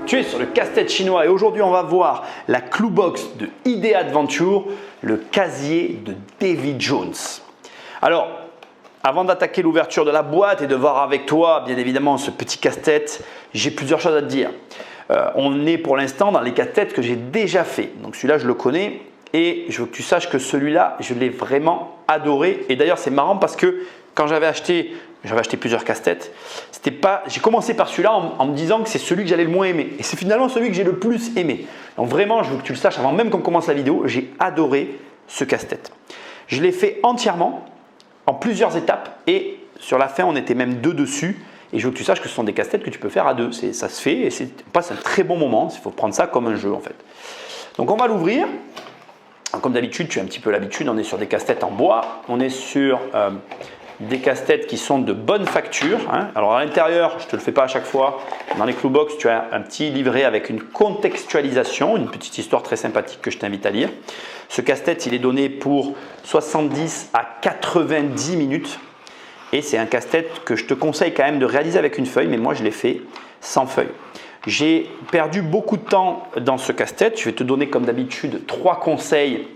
Tu es sur le casse-tête chinois et aujourd'hui on va voir la Cluebox de ID Adventure, le casier de Davy Jones. Alors, avant d'attaquer l'ouverture de la boîte et de voir avec toi bien évidemment ce petit casse-tête, j'ai plusieurs choses à te dire. On est pour l'instant dans les casse-têtes que j'ai déjà fait. Donc celui-là je le connais et je veux que tu saches que celui-là je l'ai vraiment adoré. Et d'ailleurs c'est marrant parce que quand j'avais acheté plusieurs casse-têtes. J'ai commencé par celui-là en me disant que c'est celui que j'allais le moins aimer. Et c'est finalement celui que j'ai le plus aimé. Donc vraiment, je veux que tu le saches avant même qu'on commence la vidéo, j'ai adoré ce casse-tête. Je l'ai fait entièrement, en plusieurs étapes. Et sur la fin, on était même deux dessus. Et je veux que tu saches que ce sont des casse-têtes que tu peux faire à deux. Ça se fait et on passe un très bon moment. Il faut prendre ça comme un jeu en fait. Donc on va l'ouvrir. Comme d'habitude, tu as un petit peu l'habitude, on est sur des casse-têtes en bois. On est sur des casse-têtes qui sont de bonne facture. Alors à l'intérieur, je ne te le fais pas à chaque fois, dans les Cluebox, tu as un petit livret avec une contextualisation, une petite histoire très sympathique que je t'invite à lire. Ce casse-tête, il est donné pour 70 à 90 minutes et c'est un casse-tête que je te conseille quand même de réaliser avec une feuille, mais moi je l'ai fait sans feuille. J'ai perdu beaucoup de temps dans ce casse-tête. Je vais te donner comme d'habitude 3 conseils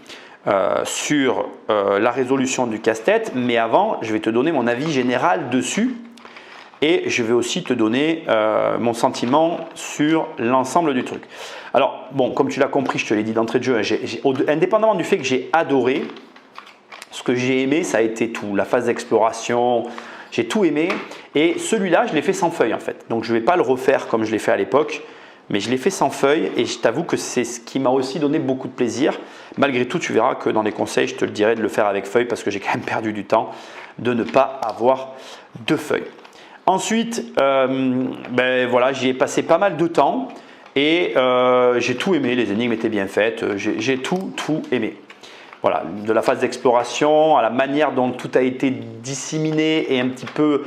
sur la résolution du casse-tête, mais avant je vais te donner mon avis général dessus et je vais aussi te donner mon sentiment sur l'ensemble du truc. Alors bon, comme tu l'as compris, je te l'ai dit d'entrée de jeu, indépendamment du fait que j'ai adoré, ce que j'ai aimé ça a été tout, la phase d'exploration, j'ai tout aimé et celui-là je l'ai fait sans feuille en fait, donc je ne vais pas le refaire comme je l'ai fait à l'époque. Mais je l'ai fait sans feuille et je t'avoue que c'est ce qui m'a aussi donné beaucoup de plaisir. Malgré tout, tu verras que dans les conseils, je te le dirai de le faire avec feuille parce que j'ai quand même perdu du temps de ne pas avoir de feuille. Ensuite, voilà, j'y ai passé pas mal de temps et j'ai tout aimé. Les énigmes étaient bien faites, j'ai tout aimé. Voilà, de la phase d'exploration à la manière dont tout a été disséminé et un petit peu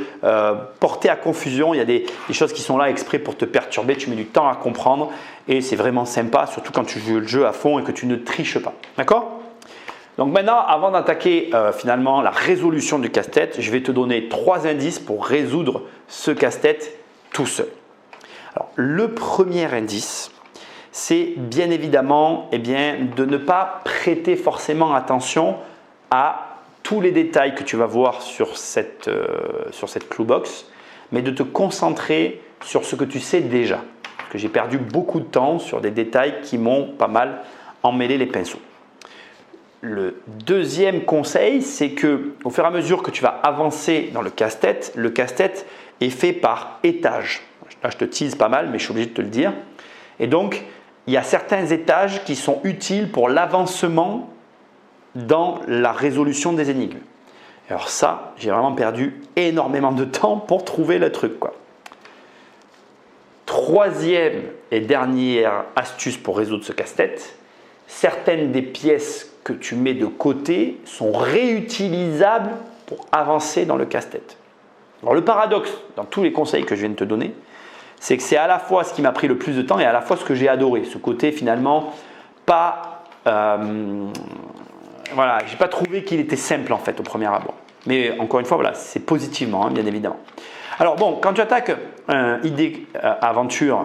porté à confusion. Il y a des choses qui sont là exprès pour te perturber. Tu mets du temps à comprendre et c'est vraiment sympa, surtout quand tu joues le jeu à fond et que tu ne triches pas. D'accord ? Donc maintenant, avant d'attaquer finalement la résolution du casse-tête, je vais te donner 3 indices pour résoudre ce casse-tête tout seul. Alors, le premier indice, c'est bien évidemment de ne pas prêter forcément attention à tous les détails que tu vas voir sur cette Cluebox, mais de te concentrer sur ce que tu sais déjà. Parce que j'ai perdu beaucoup de temps sur des détails qui m'ont pas mal emmêlé les pinceaux. Le deuxième conseil, c'est que au fur et à mesure que tu vas avancer dans le casse-tête est fait par étage. Là, je te tease pas mal, mais je suis obligé de te le dire. Et donc, il y a certains étages qui sont utiles pour l'avancement dans la résolution des énigmes. Alors ça, j'ai vraiment perdu énormément de temps pour trouver le truc, quoi. Troisième et dernière astuce pour résoudre ce casse-tête, certaines des pièces que tu mets de côté sont réutilisables pour avancer dans le casse-tête. Alors le paradoxe dans tous les conseils que je viens de te donner, c'est que c'est à la fois ce qui m'a pris le plus de temps et à la fois ce que j'ai adoré. Ce côté finalement pas… voilà, j'ai pas trouvé qu'il était simple en fait au premier abord. Mais encore une fois, voilà, c'est positivement, bien évidemment. Alors bon, quand tu attaques un ID Aventure,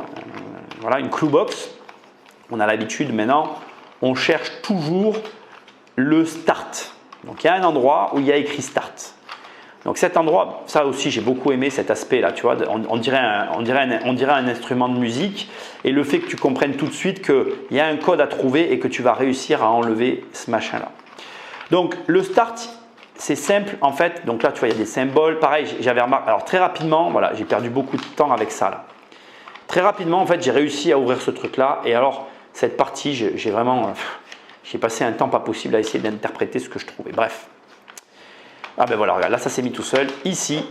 voilà, une Cluebox, on a l'habitude maintenant, on cherche toujours le Start. Donc il y a un endroit où il y a écrit Start. Donc cet endroit, ça aussi j'ai beaucoup aimé cet aspect là, tu vois, on dirait un instrument de musique et le fait que tu comprennes tout de suite qu'il y a un code à trouver et que tu vas réussir à enlever ce machin là. Donc le start, c'est simple en fait, donc là tu vois il y a des symboles, pareil j'avais remarqué, alors très rapidement, voilà, j'ai perdu beaucoup de temps avec ça là. Très rapidement en fait j'ai réussi à ouvrir ce truc là et alors cette partie j'ai passé un temps pas possible à essayer d'interpréter ce que je trouvais, bref. Ah ben voilà, regarde, là ça s'est mis tout seul. Ici,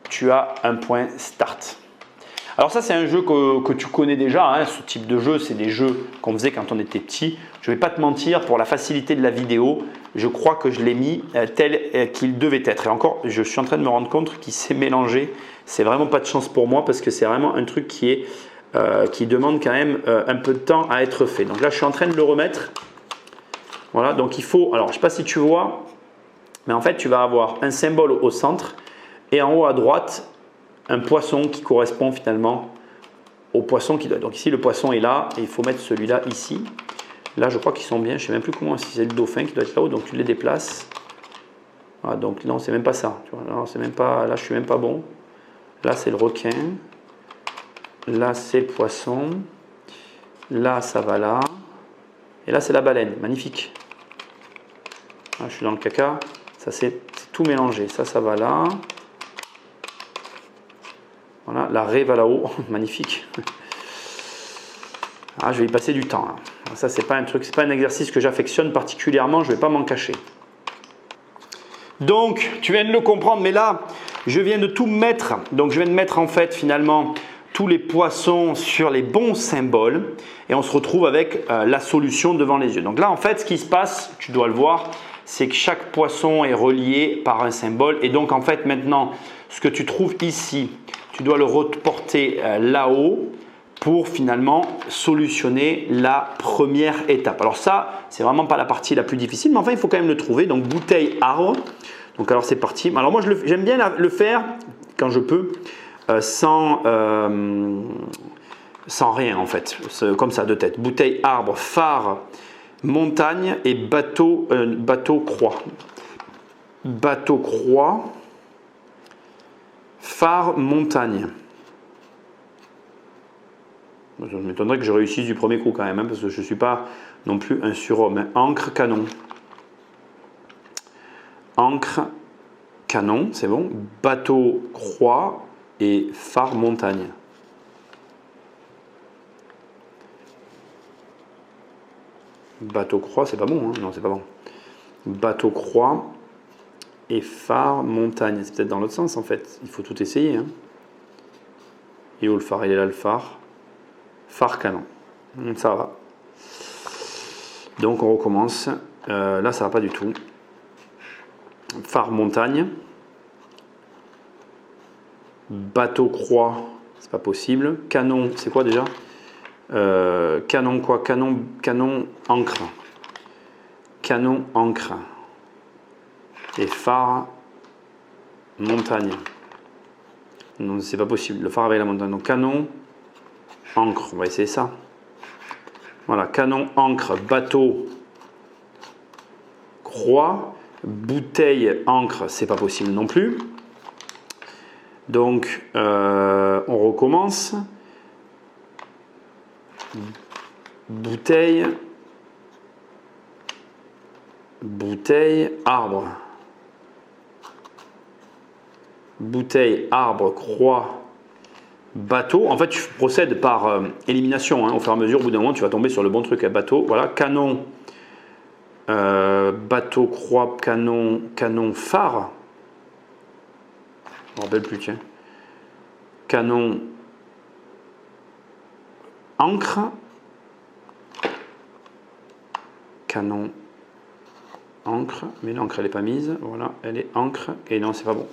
tu as un point start. Alors ça c'est un jeu que tu connais déjà, ce type de jeu, c'est des jeux qu'on faisait quand on était petit. Je ne vais pas te mentir, pour la facilité de la vidéo, je crois que je l'ai mis tel qu'il devait être. Et encore, je suis en train de me rendre compte qu'il s'est mélangé. C'est vraiment pas de chance pour moi parce que c'est vraiment un truc qui demande quand même un peu de temps à être fait. Donc là je suis en train de le remettre. Voilà, donc il faut, alors je ne sais pas si tu vois, mais en fait, tu vas avoir un symbole au centre et en haut à droite, un poisson qui correspond finalement au poisson qui doit. Donc ici, le poisson est là et il faut mettre celui-là ici. Là, je crois qu'ils sont bien. Je ne sais même plus comment, si c'est le dauphin qui doit être là-haut. Donc tu les déplaces. Ah, donc non, c'est même pas ça. Tu vois, non, c'est même pas, là, je suis même pas bon. Là, c'est le requin. Là, c'est le poisson. Là, ça va là. Et là, c'est la baleine. Magnifique. Ah, je suis dans le caca. Ça, c'est tout mélangé. Ça va là. Voilà, la raie va là-haut. Magnifique. Ah, je vais y passer du temps. Là. Ça, c'est pas un truc, c'est pas un exercice que j'affectionne particulièrement. Je vais pas m'en cacher. Donc, tu viens de le comprendre, mais là, je viens de tout mettre. Donc, je viens de mettre en fait finalement tous les poissons sur les bons symboles et on se retrouve avec la solution devant les yeux. Donc là, en fait, ce qui se passe, tu dois le voir, c'est que chaque poisson est relié par un symbole et donc en fait maintenant, ce que tu trouves ici, tu dois le reporter là-haut pour finalement solutionner la première étape. Alors ça, c'est vraiment pas la partie la plus difficile, mais enfin, il faut quand même le trouver. Donc bouteille, arbre. Donc alors c'est parti. Alors moi, j'aime bien le faire quand je peux. Sans rien en fait, comme ça de tête. Bouteille, arbre, phare, montagne et bateau, croix. Bateau, croix, phare, montagne. Je m'étonnerais que je réussisse du premier coup quand même, hein, parce que je ne suis pas non plus un surhomme. Hein. Encre, canon. Encre, canon, c'est bon. Bateau, croix. Et phare montagne. Bateau croix, c'est pas bon, hein? Non, c'est pas bon. Bateau croix et phare montagne. C'est peut-être dans l'autre sens en fait. Il faut tout essayer. Hein? Et où le phare? Il est là le phare. Phare canon. Ça va. Donc on recommence. Là, ça va pas du tout. Phare montagne. Bateau croix, c'est pas possible. Canon, c'est quoi déjà? Canon quoi? Canon encre. Canon encre. Et phare montagne. Non, c'est pas possible. Le phare avec la montagne. Donc canon encre. On va essayer ça. Voilà, canon encre, bateau croix, bouteille encre, c'est pas possible non plus. Donc, on recommence. Bouteille, arbre. Bouteille, arbre, croix, bateau. En fait, tu procèdes par élimination. Hein. Au fur et à mesure, au bout d'un moment, tu vas tomber sur le bon truc. Bateau, voilà. Canon, bateau, croix, canon, phare. Je me rappelle plus, tiens. Canon, encre. Canon, encre. Mais l'encre, elle n'est pas mise. Voilà, elle est encre. Et non, c'est pas bon.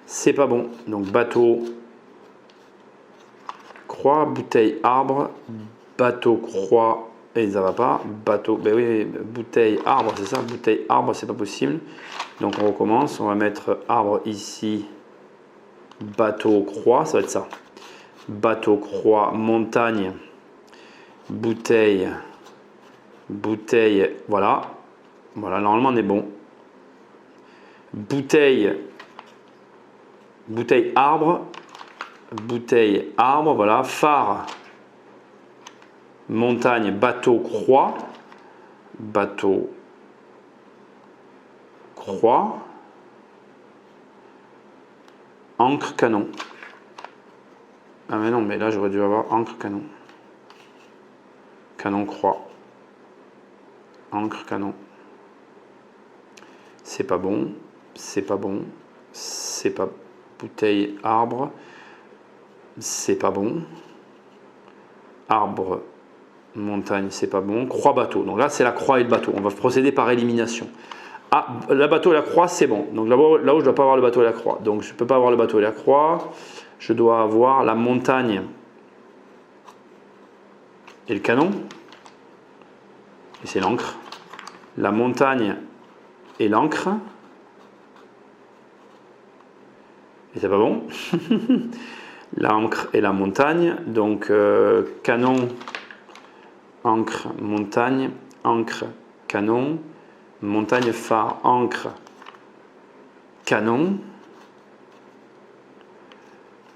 C'est pas bon. Donc, bateau, croix, bouteille, arbre. Bateau, croix. Et ça va pas. Bateau, ben oui, bouteille, arbre, c'est ça. Bouteille, arbre, c'est pas possible. Donc on recommence. On va mettre arbre ici. Bateau, croix, ça va être ça. Bateau, croix, montagne, bouteille, voilà. Voilà, normalement on est bon. Bouteille, arbre, voilà. Phare, montagne, bateau, croix, encre, canon. Ah mais non, mais là j'aurais dû avoir encre, canon. Canon, croix. Encre, canon. C'est pas bon. C'est pas bon. C'est pas... Bouteille, arbre. C'est pas bon. Arbre, montagne, c'est pas bon. Croix, bateau. Donc là, c'est la croix et le bateau. On va procéder par élimination. Ah, le bateau et la croix, c'est bon. Donc là où je ne dois pas avoir le bateau et la croix. Donc je ne peux pas avoir le bateau et la croix. Je dois avoir la montagne et le canon. Et c'est l'encre. La montagne et l'encre. Et c'est pas bon. l'encre et la montagne. Donc canon, encre, montagne, encre, canon, montagne, phare, encre, canon,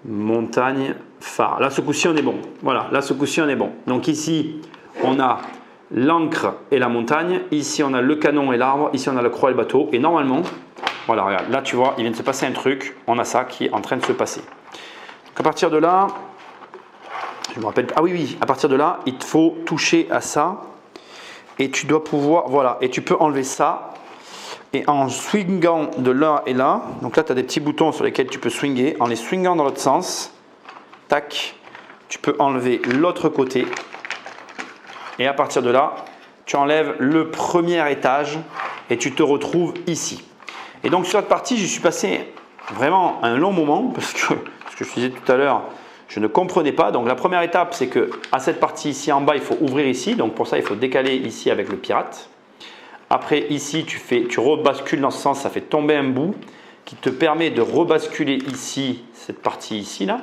montagne, phare. Là, ce coup-ci, on est bon. Voilà, là, ce coup-ci, on est bon. Donc ici, on a l'encre et la montagne. Ici, on a le canon et l'arbre. Ici, on a la croix et le bateau. Et normalement, voilà, regarde, là, tu vois, il vient de se passer un truc. On a ça qui est en train de se passer. Donc à partir de là, je me rappelle. Ah oui, à partir de là, il te faut toucher à ça. Et tu dois pouvoir, voilà, et tu peux enlever ça. Et en swingant de là et là, donc là tu as des petits boutons sur lesquels tu peux swinger, en les swingant dans l'autre sens, tac, tu peux enlever l'autre côté. Et à partir de là, tu enlèves le premier étage et tu te retrouves ici. Et donc sur cette partie, j'y suis passé vraiment un long moment parce que ce que je disais tout à l'heure, je ne comprenais pas. Donc la première étape, c'est que à cette partie ici en bas, il faut ouvrir ici. Donc pour ça, il faut décaler ici avec le pirate. Après, ici, tu rebascules dans ce sens, ça fait tomber un bout qui te permet de rebasculer ici, cette partie ici, là.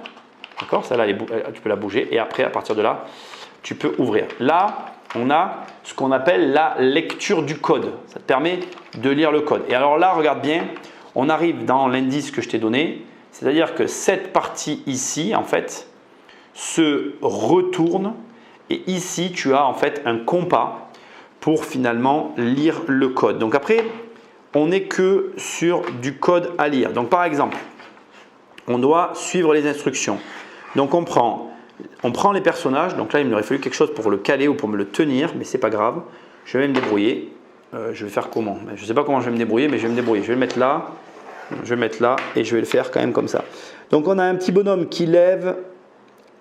D'accord? Celle-là, tu peux la bouger. Et après, à partir de là, tu peux ouvrir. Là, on a ce qu'on appelle la lecture du code. Ça te permet de lire le code. Et alors là, regarde bien, on arrive dans l'indice que je t'ai donné. C'est-à-dire que cette partie ici, en fait, se retourne. Et ici, tu as en fait un compas pour finalement lire le code. Donc après, on n'est que sur du code à lire. Donc par exemple, on doit suivre les instructions. Donc on prend les personnages. Donc là, il m'aurait fallu quelque chose pour le caler ou pour me le tenir, mais c'est pas grave. Je vais me débrouiller. Je vais faire comment? Je ne sais pas comment je vais me débrouiller, mais je vais me débrouiller. Je vais le mettre là, je vais le mettre là et je vais le faire quand même comme ça. Donc on a un petit bonhomme qui lève,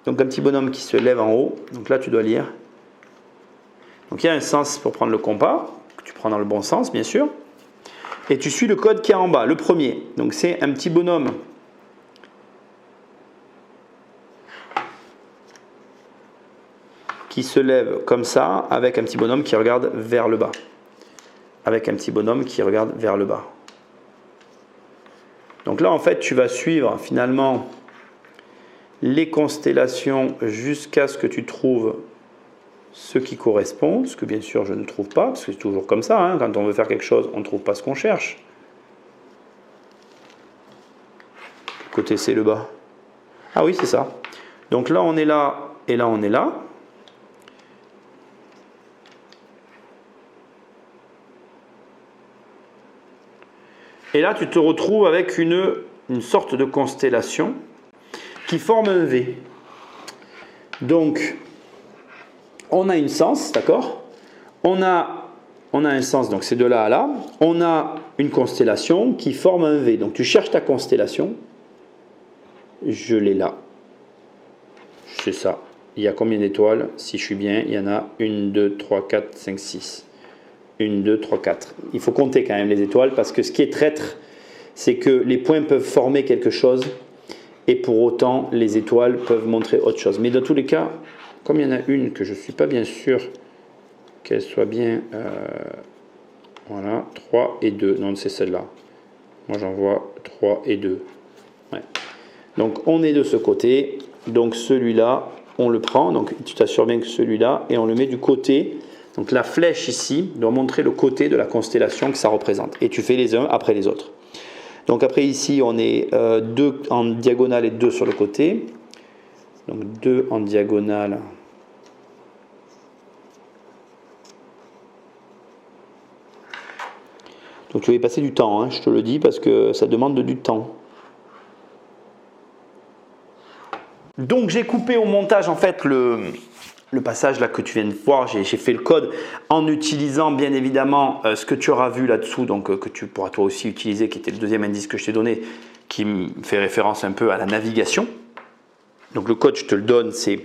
donc un petit bonhomme qui se lève en haut. Donc là, tu dois lire. Donc il y a un sens pour prendre le compas, que tu prends dans le bon sens bien sûr. Et tu suis le code qui est en bas, le premier. Donc c'est un petit bonhomme qui se lève comme ça, avec un petit bonhomme qui regarde vers le bas. Avec un petit bonhomme qui regarde vers le bas. Donc là en fait tu vas suivre finalement les constellations jusqu'à ce que tu trouves ce qui correspond, ce que bien sûr je ne trouve pas, parce que c'est toujours comme ça, hein, quand on veut faire quelque chose, on ne trouve pas ce qu'on cherche. Quel côté c'est le bas? Ah oui, c'est ça. Donc là on est là, et là on est là. Et là tu te retrouves avec une sorte de constellation qui forme un V. Donc, on a une sens, d'accord? On a un sens, donc c'est de là à là. On a une constellation qui forme un V. Donc tu cherches ta constellation. Je l'ai là. C'est ça. Il y a combien d'étoiles? Si je suis bien, il y en a 1, 2, 3, 4, 5, 6. 1, 2, 3, 4. Il faut compter quand même les étoiles parce que ce qui est traître, c'est que les points peuvent former quelque chose et pour autant les étoiles peuvent montrer autre chose. Mais dans tous les cas, comme il y en a une que je ne suis pas bien sûr qu'elle soit bien, voilà, 3 et 2, non c'est celle-là. Moi j'en vois 3 et 2. Ouais. Donc on est de ce côté, donc celui-là, on le prend, donc tu t'assures bien que celui-là, et on le met du côté. Donc la flèche ici doit montrer le côté de la constellation que ça représente. Et tu fais les uns après les autres. Donc après ici, on est 2 en diagonale et 2 sur le côté. Donc 2 en diagonale. Donc tu vas y passer du temps, hein, je te le dis, parce que ça demande du temps. Donc j'ai coupé au montage en fait le passage là que tu viens de voir, j'ai fait le code en utilisant bien évidemment ce que tu auras vu là-dessous, donc que tu pourras toi aussi utiliser, qui était le deuxième indice que je t'ai donné, qui me fait référence un peu à la navigation. Donc le code, je te le donne, c'est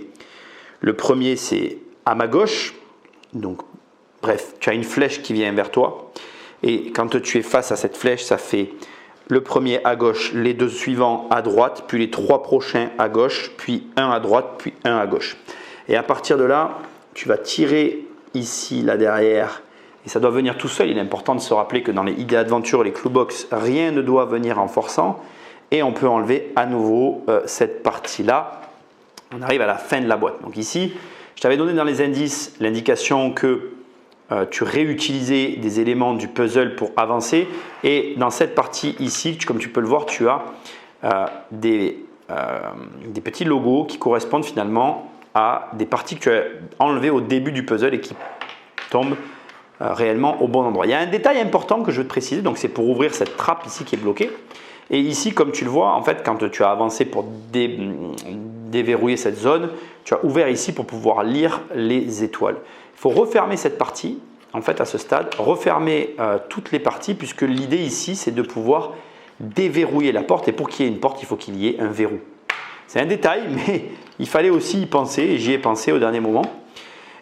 le premier, c'est à ma gauche. Donc bref, tu as une flèche qui vient vers toi. Et quand tu es face à cette flèche, ça fait le premier à gauche, les deux suivants à droite, puis les trois prochains à gauche, puis un à droite, puis un à gauche. Et à partir de là, tu vas tirer ici, là derrière, et ça doit venir tout seul. Il est important de se rappeler que dans les idées aventure, les Cluebox, rien ne doit venir en forçant. et on peut enlever à nouveau cette partie-là. On arrive à la fin de la boîte. Donc ici, je t'avais donné dans les indices l'indication que tu réutilisais des éléments du puzzle pour avancer. Et dans cette partie ici, comme tu peux le voir, tu as des petits logos qui correspondent finalement à des parties que tu as enlevées au début du puzzle et qui tombent réellement au bon endroit. Il y a un détail important que je veux te préciser, donc c'est pour ouvrir cette trappe ici qui est bloquée. Et ici, comme tu le vois, en fait, quand tu as avancé pour déverrouiller cette zone, tu as ouvert ici pour pouvoir lire les étoiles. Il faut refermer cette partie, en fait, à ce stade, refermer toutes les parties, puisque l'idée ici, c'est de pouvoir déverrouiller la porte. Et pour qu'il y ait une porte, il faut qu'il y ait un verrou. C'est un détail, mais il fallait aussi y penser, et j'y ai pensé au dernier moment.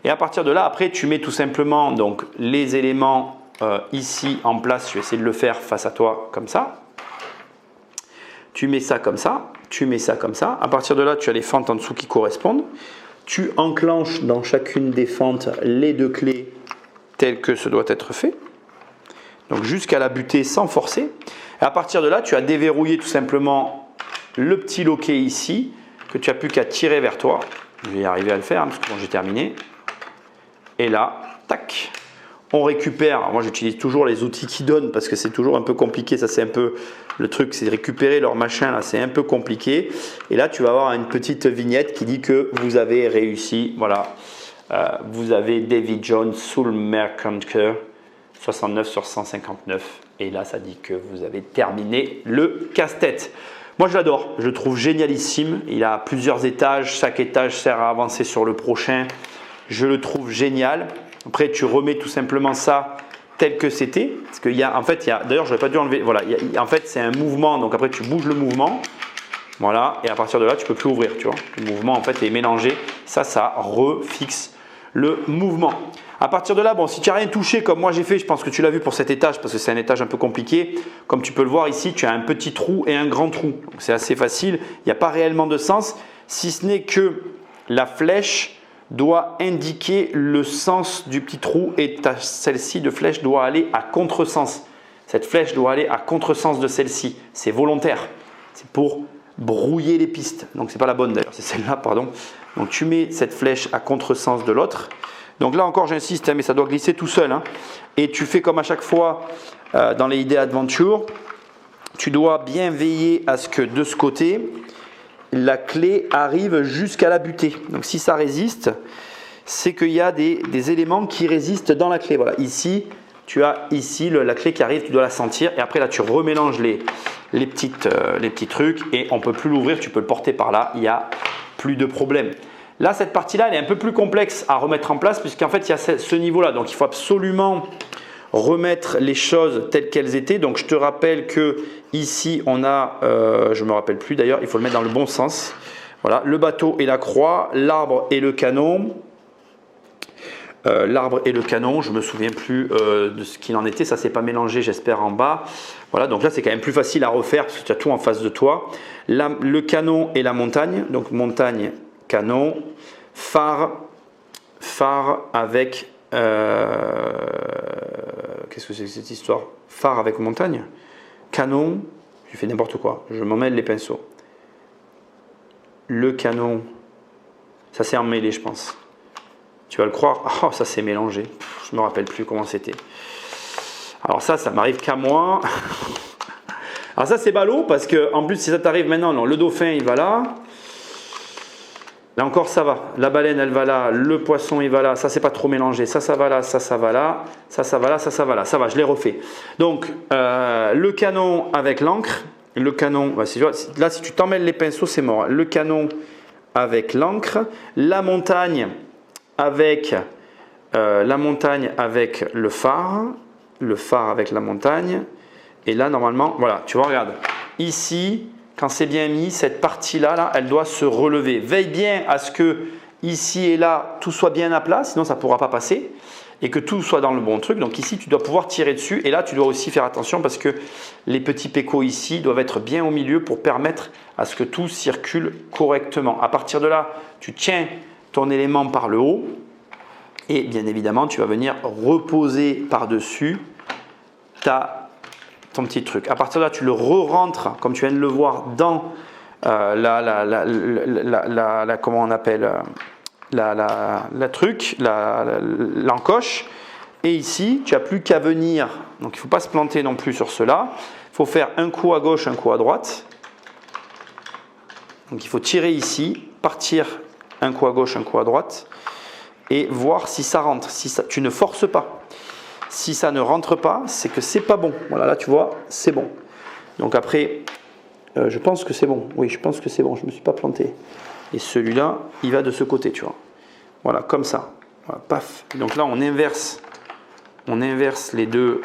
Et à partir de là, après, tu mets tout simplement donc, les éléments ici en place. Je vais essayer de le faire face à toi comme ça. Tu mets ça comme ça, tu mets ça comme ça. À partir de là, tu as les fentes en dessous qui correspondent. Tu enclenches dans chacune des fentes les deux clés telles que ce doit être fait. Donc jusqu'à la butée sans forcer. Et à partir de là, tu as déverrouillé tout simplement le petit loquet ici que tu n'as plus qu'à tirer vers toi. Je vais y arriver à le faire parce que bon, j'ai terminé. Et là, tac. On récupère, alors moi j'utilise toujours les outils qui donnent parce que c'est toujours un peu compliqué, ça c'est un peu le truc, c'est de récupérer leur machin là, c'est un peu compliqué. Et là tu vas avoir une petite vignette qui dit que vous avez réussi, voilà, vous avez Davy Jones Soul Mercanter 69 sur 159 et là ça dit que vous avez terminé le casse-tête. Moi je l'adore, je le trouve génialissime, il a plusieurs étages, chaque étage sert à avancer sur le prochain, je le trouve génial. Après, tu remets tout simplement ça tel que c'était. Parce qu'il y a, en fait, d'ailleurs, je n'aurais pas dû enlever. Voilà, en fait, c'est un mouvement. Donc après, tu bouges le mouvement. Voilà. Et à partir de là, tu ne peux plus ouvrir. Tu vois, le mouvement, en fait, est mélangé. Ça refixe le mouvement. À partir de là, bon, si tu n'as rien touché comme moi j'ai fait, je pense que tu l'as vu pour cet étage parce que c'est un étage un peu compliqué. Comme tu peux le voir ici, tu as un petit trou et un grand trou. C'est assez facile. Il n'y a pas réellement de sens, si ce n'est que la flèche doit indiquer le sens du petit trou et celle-ci de flèche doit aller à contresens. Cette flèche doit aller à contresens de celle-ci. C'est volontaire. C'est pour brouiller les pistes. Donc, ce n'est pas la bonne d'ailleurs, c'est celle-là, pardon. Donc, tu mets cette flèche à contresens de l'autre. Donc là encore, j'insiste, hein, mais ça doit glisser tout seul. Hein. Et tu fais comme à chaque fois dans les idées Adventure. Tu dois bien veiller à ce que de ce côté, la clé arrive jusqu'à la butée. Donc si ça résiste, c'est qu'il y a des éléments qui résistent dans la clé. Voilà, ici, tu as ici la clé qui arrive, tu dois la sentir. Et après là, tu remélanges les petits trucs et on ne peut plus l'ouvrir, tu peux le porter par là, il n'y a plus de problème. Là, cette partie-là, elle est un peu plus complexe à remettre en place puisqu'en fait, il y a ce niveau-là. Donc, il faut absolument remettre les choses telles qu'elles étaient. Donc, je te rappelle que ici, on a, je ne me rappelle plus d'ailleurs, il faut le mettre dans le bon sens. Voilà, le bateau et la croix, l'arbre et le canon. L'arbre et le canon, je ne me souviens plus de ce qu'il en était. Ça ne s'est pas mélangé, j'espère, en bas. Voilà, donc là, c'est quand même plus facile à refaire parce que tu as tout en face de toi. Le canon et la montagne. Donc, montagne, canon, phare avec qu'est-ce que c'est que cette histoire? Phare avec montagne, canon, je fais n'importe quoi, je m'en mêle les pinceaux. Le canon, ça s'est emmêlé, je pense. Tu vas le croire, oh, ça s'est mélangé, je me rappelle plus comment c'était. Alors ça m'arrive qu'à moi. Alors ça c'est ballot parce que en plus si ça t'arrive maintenant, non, le dauphin il va là. Là encore ça va, la baleine elle va là, le poisson il va là, ça c'est pas trop mélangé, ça va là, ça va là, ça va là, ça va là, ça va, je l'ai refait. Donc le canon avec l'encre, le canon, bah, là si tu t'emmêles les pinceaux c'est mort, le canon avec l'encre, la montagne avec le phare avec la montagne, et là normalement, voilà, tu vois, regarde, ici, quand c'est bien mis, cette partie-là, là, elle doit se relever. Veille bien à ce que ici et là, tout soit bien à plat, sinon ça ne pourra pas passer. Et que tout soit dans le bon truc. Donc ici, tu dois pouvoir tirer dessus. Et là, tu dois aussi faire attention parce que les petits pécots ici doivent être bien au milieu pour permettre à ce que tout circule correctement. À partir de là, tu tiens ton élément par le haut. Et bien évidemment, tu vas venir reposer par-dessus ton ton petit truc. À partir de là, tu le re-rentres, comme tu viens de le voir, dans comment on appelle l'encoche. Et ici, tu n'as plus qu'à venir. Donc, il ne faut pas se planter non plus sur cela. Il faut faire un coup à gauche, un coup à droite. Donc, il faut tirer ici, partir un coup à gauche, un coup à droite. Et voir si ça rentre. Tu ne forces pas. Si ça ne rentre pas, c'est que c'est pas bon. Voilà, là, tu vois, c'est bon. Donc, après, je pense que c'est bon. Oui, je pense que c'est bon. Je ne me suis pas planté. Et celui-là, il va de ce côté, tu vois. Voilà, comme ça. Voilà, paf. Donc là, on inverse les deux.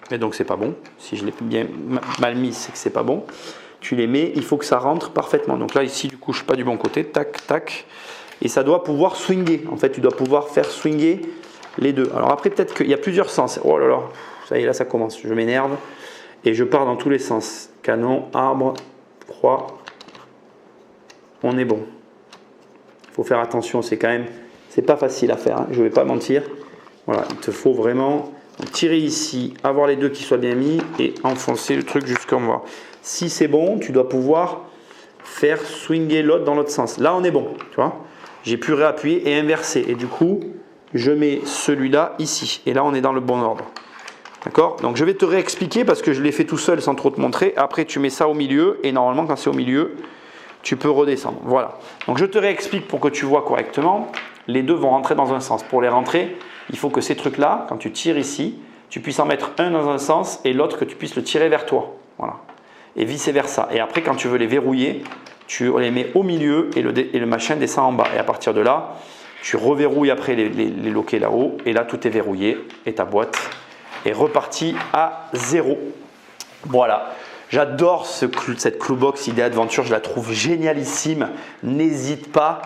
Et donc, c'est pas bon. Si je l'ai bien mal mis, c'est que c'est pas bon. Tu les mets, il faut que ça rentre parfaitement. Donc là, ici, du coup, je suis pas du bon côté. Tac, tac. Et ça doit pouvoir swinger. En fait, tu dois pouvoir faire swinger les deux. Alors après, peut-être qu'il y a plusieurs sens. Oh là là, ça y est, là, ça commence. Je m'énerve. Et je pars dans tous les sens. Canon, arbre, croix. On est bon. Il faut faire attention, c'est pas facile à faire, hein, je ne vais pas mentir. Voilà, il te faut vraiment tirer ici, avoir les deux qui soient bien mis et enfoncer le truc jusqu'en bas. Si c'est bon, tu dois pouvoir faire swinger l'autre dans l'autre sens. Là, on est bon, tu vois. J'ai pu réappuyer et inverser. Et du coup, je mets celui-là ici. Et là, on est dans le bon ordre. D'accord? Donc, je vais te réexpliquer parce que je l'ai fait tout seul sans trop te montrer. Après, tu mets ça au milieu et normalement, quand c'est au milieu, tu peux redescendre. Voilà. Donc, je te réexplique pour que tu vois correctement. Les deux vont rentrer dans un sens. Pour les rentrer, il faut que ces trucs-là, quand tu tires ici, tu puisses en mettre un dans un sens et l'autre que tu puisses le tirer vers toi. Voilà. Et vice-versa. Et après, quand tu veux les verrouiller, tu les mets au milieu et le machin descend en bas. Et à partir de là, tu reverrouilles après les loquets là-haut. Et là, tout est verrouillé et ta boîte est repartie à 0. Voilà. J'adore cette Clubox Idea Adventure, je la trouve génialissime. N'hésite pas.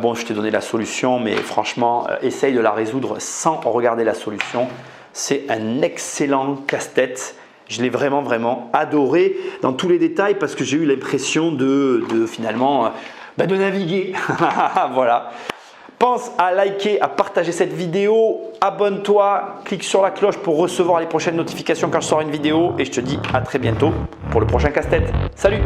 Bon, je t'ai donné la solution, mais franchement, essaye de la résoudre sans regarder la solution. C'est un excellent casse-tête. Je l'ai vraiment, vraiment adoré dans tous les détails parce que j'ai eu l'impression de finalement de naviguer. Voilà. Pense à liker, à partager cette vidéo, abonne-toi, clique sur la cloche pour recevoir les prochaines notifications quand je sors une vidéo et je te dis à très bientôt pour le prochain casse-tête. Salut!